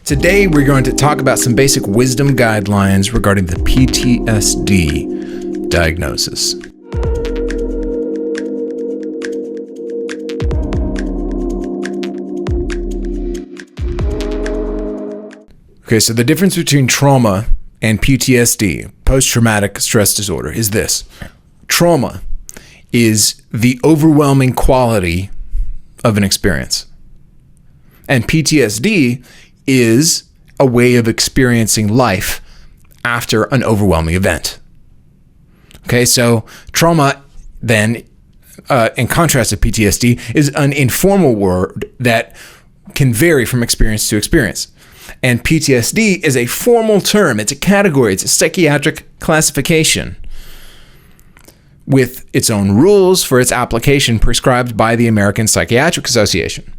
Today, we're going to talk about some basic wisdom guidelines regarding the PTSD diagnosis. Okay, so the difference between trauma and PTSD, post-traumatic stress disorder, is this. Trauma is the overwhelming quality of an experience. And PTSD is a way of experiencing life after an overwhelming event. Okay, so trauma then, in contrast to PTSD, is an informal word that can vary from experience to experience. And PTSD is a formal term. It's a category. It's a psychiatric classification with its own rules for its application prescribed by the American Psychiatric Association.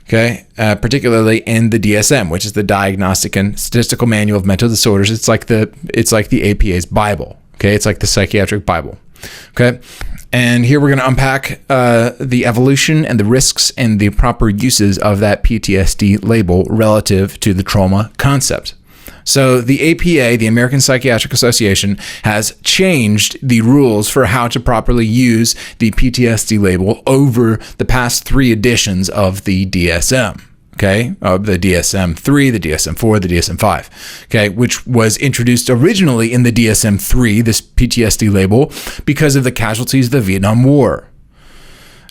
Okay, particularly in the DSM, which is the Diagnostic and Statistical Manual of Mental Disorders. It's like the APA's Bible. Okay, it's like the psychiatric Bible. Okay, and here we're going to unpack the evolution and the risks and the proper uses of that PTSD label relative to the trauma concept. So the APA, the American Psychiatric Association, has changed the rules for how to properly use the PTSD label over the past 3 editions of the DSM. Okay, of the DSM-3, the DSM-4, the DSM-5, okay, which was introduced originally in the DSM-3, this PTSD label, because of the casualties of the Vietnam War.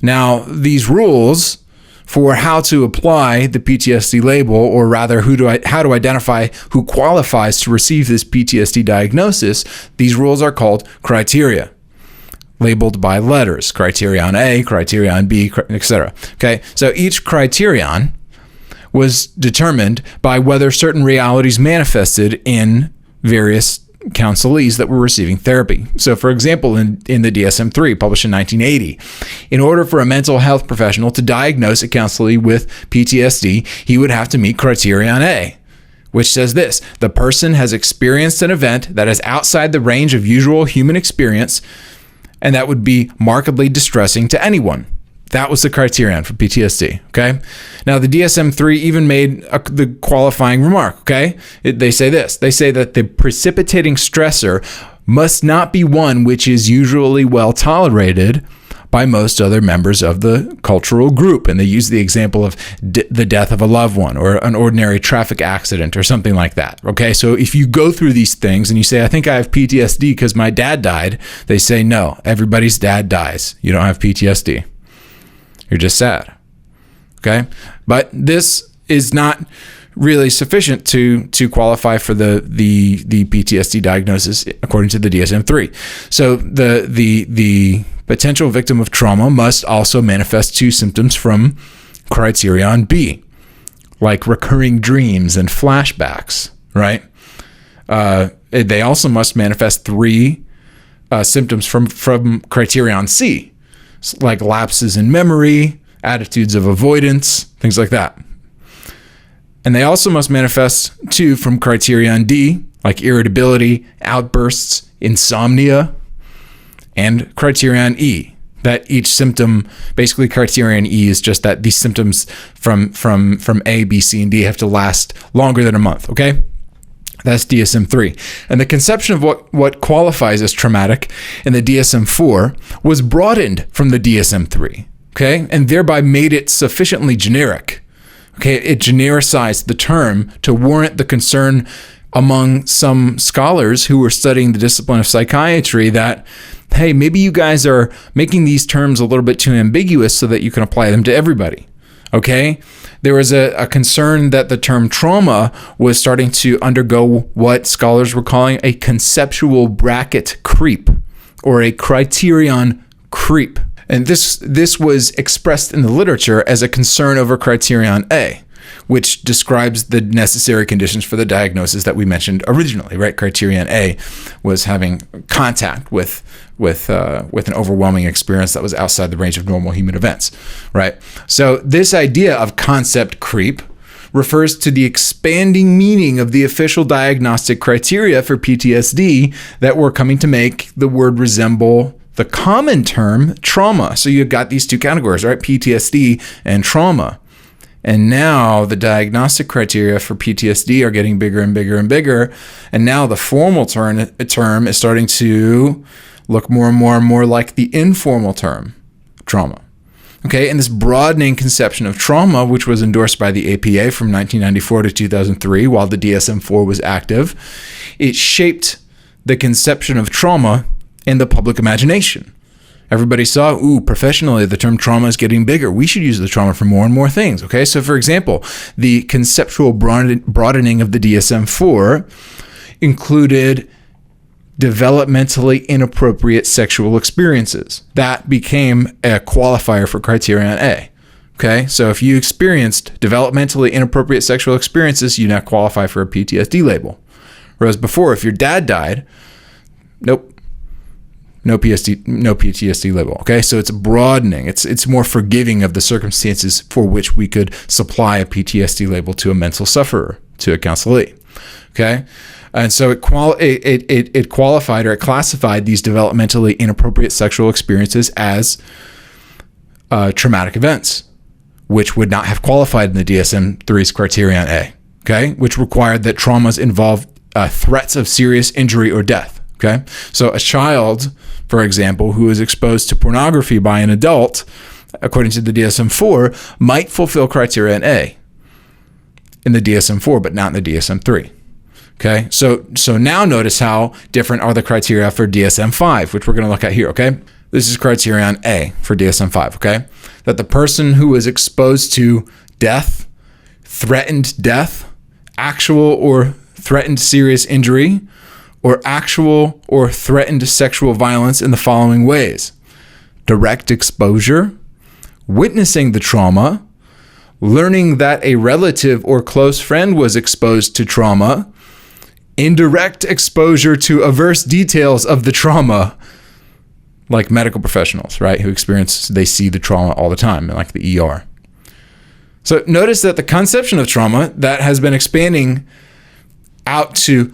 Now, these rules for how to apply the PTSD label, or rather how to identify who qualifies to receive this PTSD diagnosis, these rules are called criteria, labeled by letters, criterion A, criterion B, etc. Okay, so each criterion was determined by whether certain realities manifested in various counselees that were receiving therapy. So, for example, in the DSM-3, published in 1980, in order for a mental health professional to diagnose a counselee with PTSD, he would have to meet criterion A, which says this: the person has experienced an event that is outside the range of usual human experience, and that would be markedly distressing to anyone. That was the criterion for PTSD, okay? Now, the DSM-3 even made the qualifying remark, okay? They say this. They say that the precipitating stressor must not be one which is usually well tolerated by most other members of the cultural group. And they use the example of the death of a loved one or an ordinary traffic accident or something like that, okay? So if you go through these things and you say, I think I have PTSD because my dad died, they say, no, everybody's dad dies. You don't have PTSD. You're just sad, okay? But this is not really sufficient to qualify for the PTSD diagnosis according to the DSM-3. So the potential victim of trauma must also manifest 2 symptoms from criterion B, like recurring dreams and flashbacks, right? They also must manifest 3 symptoms from criterion C, like lapses in memory, attitudes of avoidance, things like that. And they also must manifest 2 from criterion D, like irritability, outbursts, insomnia, and criterion E. That each symptom, basically criterion E is just that these symptoms from A, B, C, and D have to last longer than a month, okay? That's DSM-3. And the conception of what qualifies as traumatic in the DSM-4 was broadened from the DSM-3, okay? And thereby made it sufficiently generic, okay? It genericized the term to warrant the concern among some scholars who were studying the discipline of psychiatry that, hey, maybe you guys are making these terms a little bit too ambiguous so that you can apply them to everybody, okay? There was a concern that the term trauma was starting to undergo what scholars were calling a conceptual bracket creep, or a criterion creep. And this was expressed in the literature as a concern over criterion A, which describes the necessary conditions for the diagnosis that we mentioned originally, right? Criterion A was having contact with an overwhelming experience that was outside the range of normal human events, right? So this idea of concept creep refers to the expanding meaning of the official diagnostic criteria for PTSD that were coming to make the word resemble the common term trauma. So you've got these 2 categories, right? PTSD and trauma. And now the diagnostic criteria for PTSD are getting bigger and bigger and bigger. And now the formal term is starting to look more and more and more like the informal term, trauma. Okay, and this broadening conception of trauma, which was endorsed by the APA from 1994 to 2003, while the DSM-IV was active, it shaped the conception of trauma in the public imagination. Everybody saw, professionally, the term trauma is getting bigger. We should use the trauma for more and more things. Okay, so for example, the conceptual broadening of the DSM-IV included developmentally inappropriate sexual experiences. That became a qualifier for Criterion A. Okay, so if you experienced developmentally inappropriate sexual experiences, you now qualify for a PTSD label. Whereas before, if your dad died, nope, no PTSD label. Okay, so it's broadening. It's more forgiving of the circumstances for which we could supply a PTSD label to a mental sufferer, to a counselee. Okay, and so it qualified or it classified these developmentally inappropriate sexual experiences as traumatic events, which would not have qualified in the DSM-III's Criterion A. Okay, which required that traumas involve threats of serious injury or death. Okay, so a child, for example, who is exposed to pornography by an adult, according to the DSM-IV, might fulfill Criterion A in the DSM-IV, but not in the DSM-III. Okay, so now notice how different are the criteria for DSM-V, which we're going to look at here. Okay, this is Criterion A for DSM-V. Okay, that the person who is exposed to death, threatened death, actual or threatened serious injury, or actual or threatened sexual violence in the following ways: direct exposure, witnessing the trauma, learning that a relative or close friend was exposed to trauma, indirect exposure to adverse details of the trauma, like medical professionals, right, they see the trauma all the time, like the ER. So notice that the conception of trauma that has been expanding out to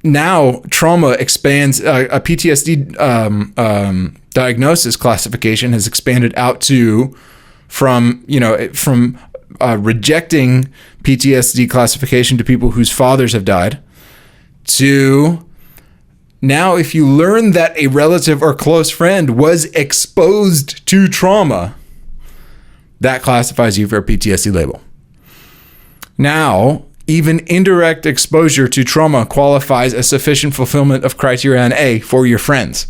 now, trauma expands, a PTSD diagnosis classification has expanded out to from rejecting PTSD classification to people whose fathers have died, to now if you learn that a relative or close friend was exposed to trauma, that classifies you for a PTSD label. Now, even indirect exposure to trauma qualifies as sufficient fulfillment of Criterion A for your friends,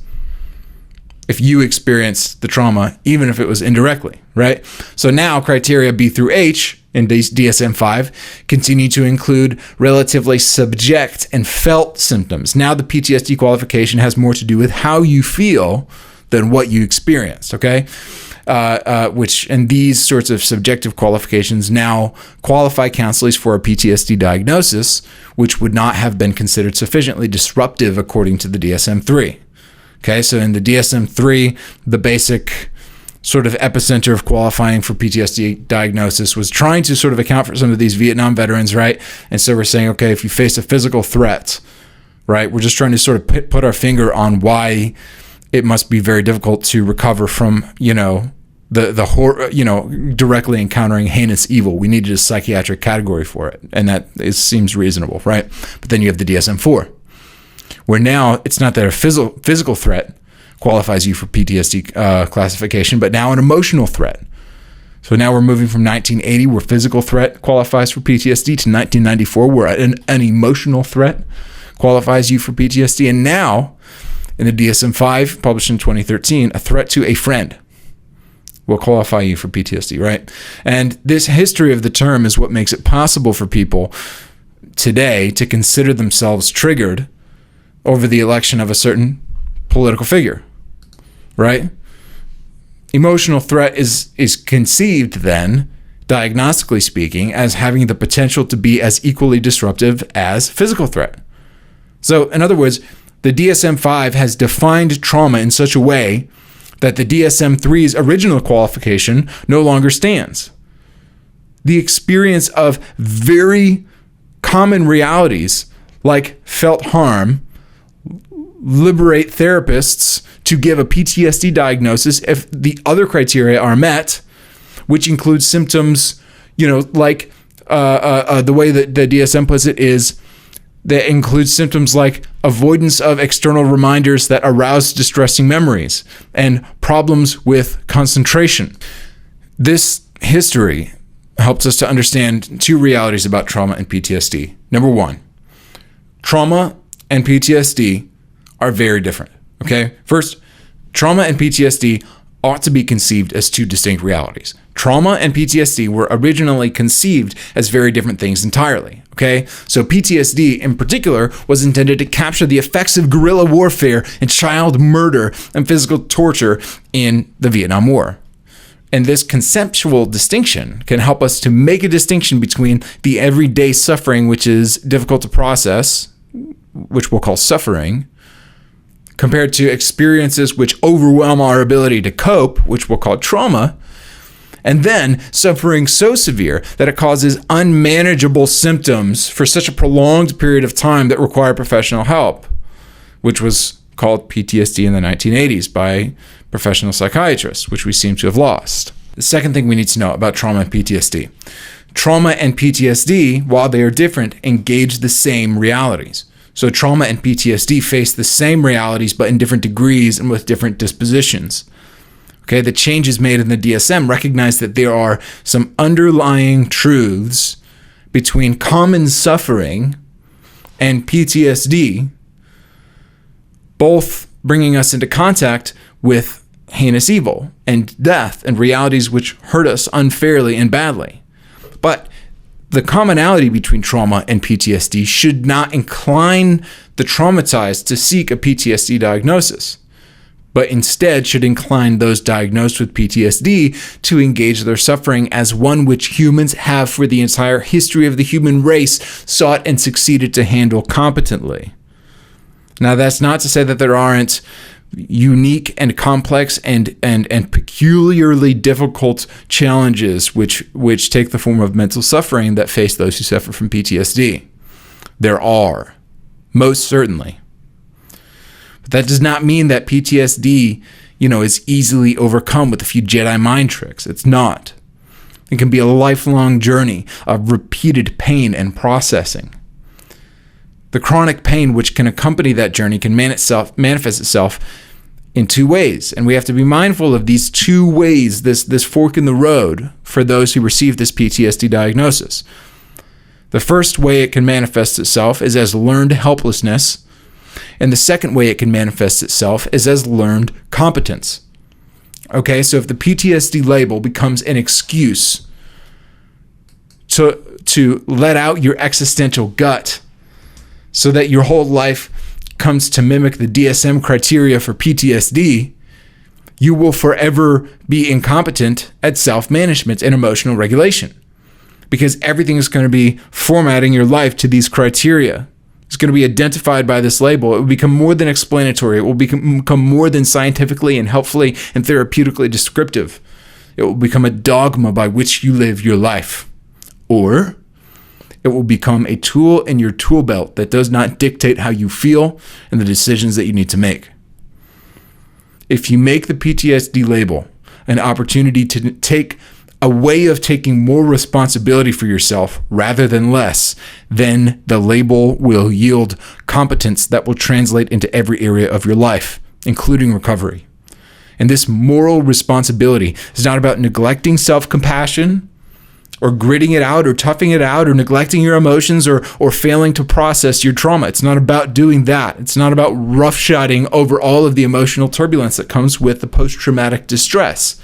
if you experienced the trauma, even if it was indirectly, right? So now criteria B through H in DSM-V continue to include relatively subject and felt symptoms. Now the PTSD qualification has more to do with how you feel than what you experienced, okay? And these sorts of subjective qualifications now qualify counselees for a PTSD diagnosis, which would not have been considered sufficiently disruptive according to the DSM-III. Okay, so in the DSM-III, the basic sort of epicenter of qualifying for PTSD diagnosis was trying to sort of account for some of these Vietnam veterans, right? And so we're saying, okay, if you face a physical threat, right, we're just trying to sort of put our finger on why it must be very difficult to recover from, the horror, directly encountering heinous evil. We needed a psychiatric category for it, and that seems reasonable, right? But then you have the DSM-IV, where now it's not that a physical threat qualifies you for PTSD classification, but now an emotional threat. So now we're moving from 1980, where physical threat qualifies for PTSD, to 1994, where an emotional threat qualifies you for PTSD, and now in the DSM-V, published in 2013, a threat to a friend will qualify you for PTSD, right? And this history of the term is what makes it possible for people today to consider themselves triggered over the election of a certain political figure, right? Emotional threat is conceived then, diagnostically speaking, as having the potential to be as equally disruptive as physical threat. So in other words, the DSM-V has defined trauma in such a way that the DSM-III's original qualification no longer stands. The experience of very common realities like felt harm liberate therapists to give a PTSD diagnosis if the other criteria are met, which includes symptoms, like the way that the DSM puts it is that includes symptoms like avoidance of external reminders that arouse distressing memories and problems with concentration. This history helps us to understand two realities about trauma and PTSD. Number one, trauma and PTSD are very different. Okay? First, trauma and PTSD ought to be conceived as two distinct realities. Trauma and PTSD were originally conceived as very different things entirely. Okay? So PTSD in particular was intended to capture the effects of guerrilla warfare and child murder and physical torture in the Vietnam War. And this conceptual distinction can help us to make a distinction between the everyday suffering, which is difficult to process, which we'll call suffering, compared to experiences which overwhelm our ability to cope, which we'll call trauma, and then suffering so severe that it causes unmanageable symptoms for such a prolonged period of time that require professional help, which was called PTSD in the 1980s by professional psychiatrists, which we seem to have lost. The second thing we need to know about trauma and PTSD. Trauma and PTSD, while they are different, engage the same realities. So trauma and PTSD face the same realities, but in different degrees and with different dispositions. Okay, the changes made in the DSM recognize that there are some underlying truths between common suffering and PTSD, both bringing us into contact with heinous evil and death and realities which hurt us unfairly and badly. But the commonality between trauma and PTSD should not incline the traumatized to seek a PTSD diagnosis, but instead should incline those diagnosed with PTSD to engage their suffering as one which humans have for the entire history of the human race sought and succeeded to handle competently. Now, that's not to say that there aren't unique and complex and peculiarly difficult challenges which take the form of mental suffering that face those who suffer from PTSD. There are, most certainly. But that does not mean that PTSD, is easily overcome with a few Jedi mind tricks. It's not. It can be a lifelong journey of repeated pain and processing. The chronic pain which can accompany that journey can manifest itself in two ways. And we have to be mindful of these two ways, this fork in the road for those who receive this PTSD diagnosis. The first way it can manifest itself is as learned helplessness. And the second way it can manifest itself is as learned competence. Okay, so if the PTSD label becomes an excuse to let out your existential gut, so that your whole life comes to mimic the DSM criteria for PTSD, you will forever be incompetent at self-management and emotional regulation, because everything is going to be formatting your life to these criteria. It's going to be identified by this label. It will become more than explanatory. It will become more than scientifically and helpfully and therapeutically descriptive. It will become a dogma by which you live your life. Or it will become a tool in your tool belt that does not dictate how you feel and the decisions that you need to make. If you make the PTSD label an opportunity to take a way of taking more responsibility for yourself rather than less, then the label will yield competence that will translate into every area of your life, including recovery. And this moral responsibility is not about neglecting self-compassion, or gritting it out, or toughing it out, or neglecting your emotions, or failing to process your trauma. It's not about doing that. It's not about roughshotting over all of the emotional turbulence that comes with the post-traumatic distress.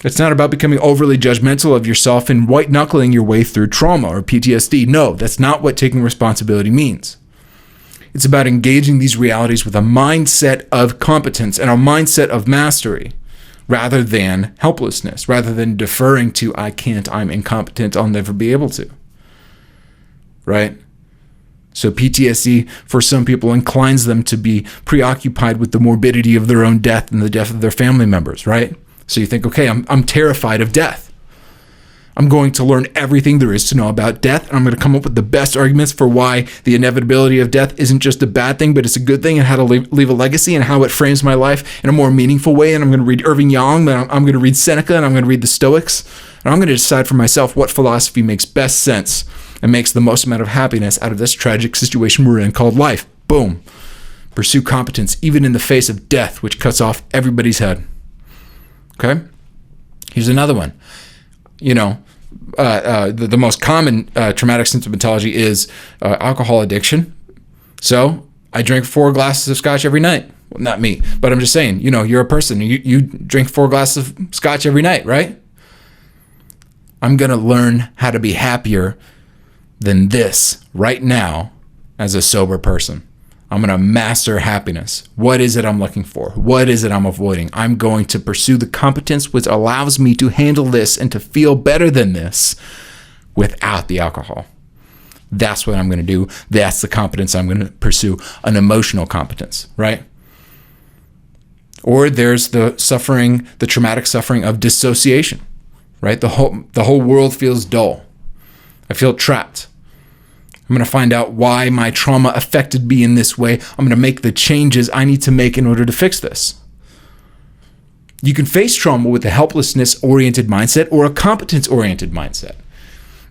It's not about becoming overly judgmental of yourself and white-knuckling your way through trauma or PTSD. No, that's not what taking responsibility means. It's about engaging these realities with a mindset of competence and a mindset of mastery, rather than helplessness, rather than deferring to, I can't, I'm incompetent, I'll never be able to. Right? So PTSD, for some people, inclines them to be preoccupied with the morbidity of their own death and the death of their family members, right? So you think, okay, I'm terrified of death. I'm going to learn everything there is to know about death, and I'm going to come up with the best arguments for why the inevitability of death isn't just a bad thing, but it's a good thing, and how to leave a legacy, and how it frames my life in a more meaningful way. And I'm going to read Irving Yalom, then I'm going to read Seneca, and I'm going to read the Stoics, and I'm going to decide for myself what philosophy makes best sense and makes the most amount of happiness out of this tragic situation we're in called life. Boom. Pursue competence, even in the face of death, which cuts off everybody's head. Okay? Here's another one. The most common traumatic symptomatology is alcohol addiction. So I drink 4 glasses of scotch every night. Well, not me, but I'm just saying, you're a person. You drink 4 glasses of scotch every night, right? I'm going to learn how to be happier than this right now as a sober person. I'm going to master happiness. What is it I'm looking for? What is it I'm avoiding? I'm going to pursue the competence which allows me to handle this and to feel better than this without the alcohol. That's what I'm going to do. That's the competence I'm going to pursue, an emotional competence, right? Or there's the traumatic suffering of dissociation, right? The whole world feels dull. I feel trapped. I'm going to find out why my trauma affected me in this way. I'm going to make the changes I need to make in order to fix this. You can face trauma with a helplessness-oriented mindset or a competence-oriented mindset.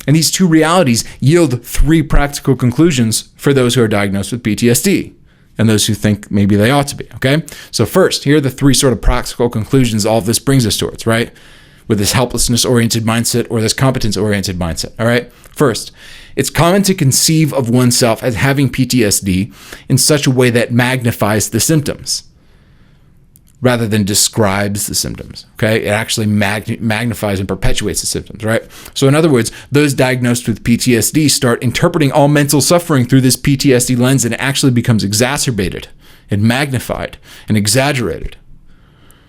And these two realities yield 3 practical conclusions for those who are diagnosed with PTSD and those who think maybe they ought to be, okay? So first, here are the 3 sort of practical conclusions all of this brings us towards, right? With this helplessness-oriented mindset or this competence-oriented mindset, all right? First, it's common to conceive of oneself as having PTSD in such a way that magnifies the symptoms rather than describes the symptoms, okay? It actually magnifies and perpetuates the symptoms, right? So in other words, those diagnosed with PTSD start interpreting all mental suffering through this PTSD lens, and it actually becomes exacerbated and magnified and exaggerated.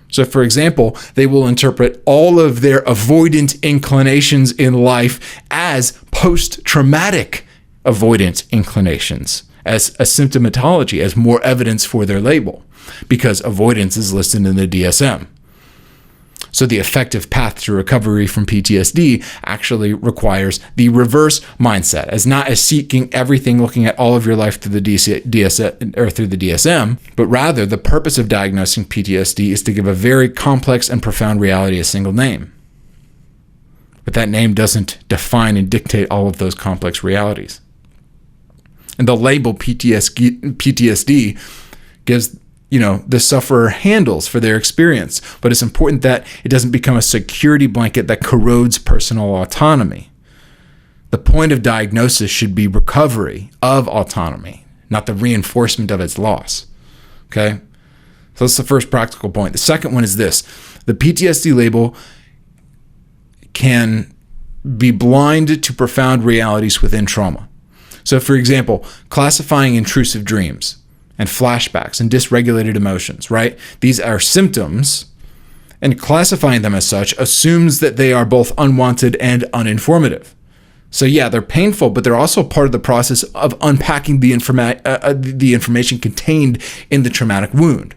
So, for example, they will interpret all of their avoidant inclinations in life as post-traumatic avoidant inclinations, as a symptomatology, as more evidence for their label, because avoidance is listed in the DSM. So the effective path to recovery from PTSD actually requires the reverse mindset, as not as seeking everything, looking at all of your life through the DSM, but rather the purpose of diagnosing PTSD is to give a very complex and profound reality a single name. But that name doesn't define and dictate all of those complex realities. And the label PTSD gives the sufferer handles for their experience, but it's important that it doesn't become a security blanket that corrodes personal autonomy. The point of diagnosis should be recovery of autonomy, not the reinforcement of its loss. Okay? So that's the first practical point. The second one is this. The PTSD label can be blind to profound realities within trauma. So, for example, classifying intrusive dreams and flashbacks and dysregulated emotions, right? These are symptoms, and classifying them as such assumes that they are both unwanted and uninformative. So yeah, they're painful, but they're also part of the process of unpacking the information contained in the traumatic wound.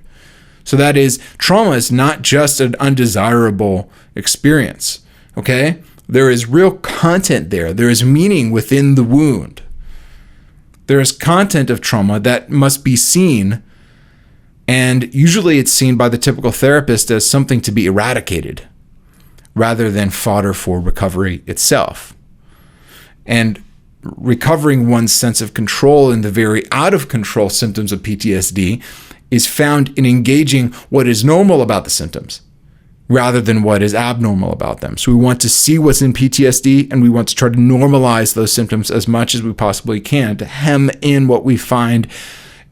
So that is, trauma is not just an undesirable experience, okay? There is real content there. There is meaning within the wound. There is content of trauma that must be seen, and usually it's seen by the typical therapist as something to be eradicated rather than fodder for recovery itself. And recovering one's sense of control in the very out-of-control symptoms of PTSD is found in engaging what is normal about the symptoms rather than what is abnormal about them. So we want to see what's in PTSD, and we want to try to normalize those symptoms as much as we possibly can to hem in what we find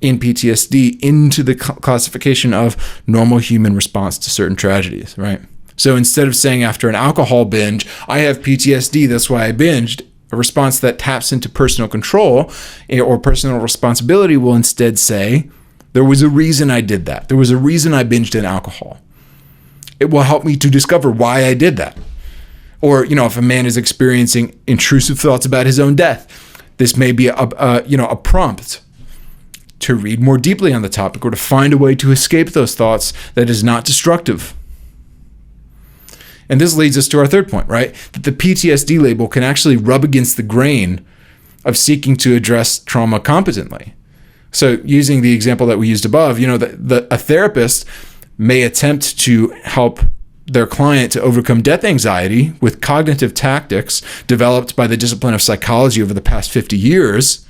in PTSD into the classification of normal human response to certain tragedies, right? So instead of saying after an alcohol binge, I have PTSD, that's why I binged, a response that taps into personal control or personal responsibility will instead say, there was a reason I did that. There was a reason I binged in alcohol. It will help me to discover why I did that. Or, if a man is experiencing intrusive thoughts about his own death, this may be a prompt to read more deeply on the topic or to find a way to escape those thoughts that is not destructive. And this leads us to our third point, right? That the PTSD label can actually rub against the grain of seeking to address trauma competently. So using the example that we used above, a therapist may attempt to help their client to overcome death anxiety with cognitive tactics developed by the discipline of psychology over the past 50 years,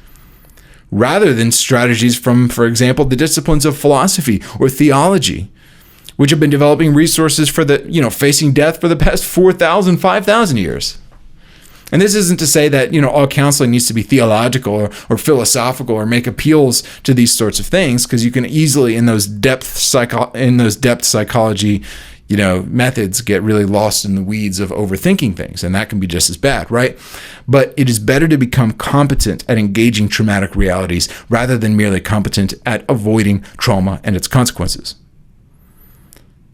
rather than strategies from, for example, the disciplines of philosophy or theology, which have been developing resources for facing death for the past 4,000, 5,000 years. And this isn't to say that, all counseling needs to be theological or philosophical or make appeals to these sorts of things, because you can easily, in those depth psychology, methods, get really lost in the weeds of overthinking things, and that can be just as bad, right? But it is better to become competent at engaging traumatic realities rather than merely competent at avoiding trauma and its consequences.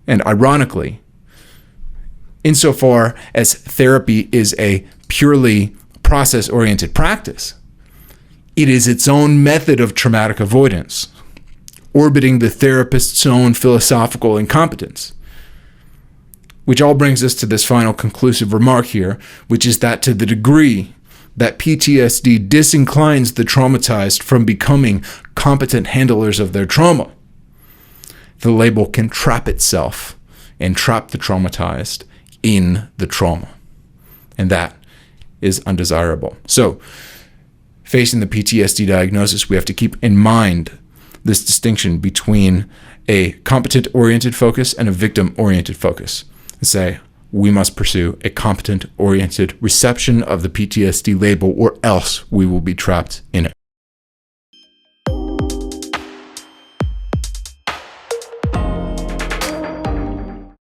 And ironically, insofar as therapy is a purely process-oriented practice, it is its own method of traumatic avoidance, orbiting the therapist's own philosophical incompetence. Which all brings us to this final conclusive remark here, which is that to the degree that PTSD disinclines the traumatized from becoming competent handlers of their trauma, the label can trap itself and trap the traumatized in the trauma. And that is undesirable. So, facing the PTSD diagnosis, we have to keep in mind this distinction between a competent-oriented focus and a victim-oriented focus. And say, we must pursue a competent-oriented reception of the PTSD label, or else we will be trapped in it.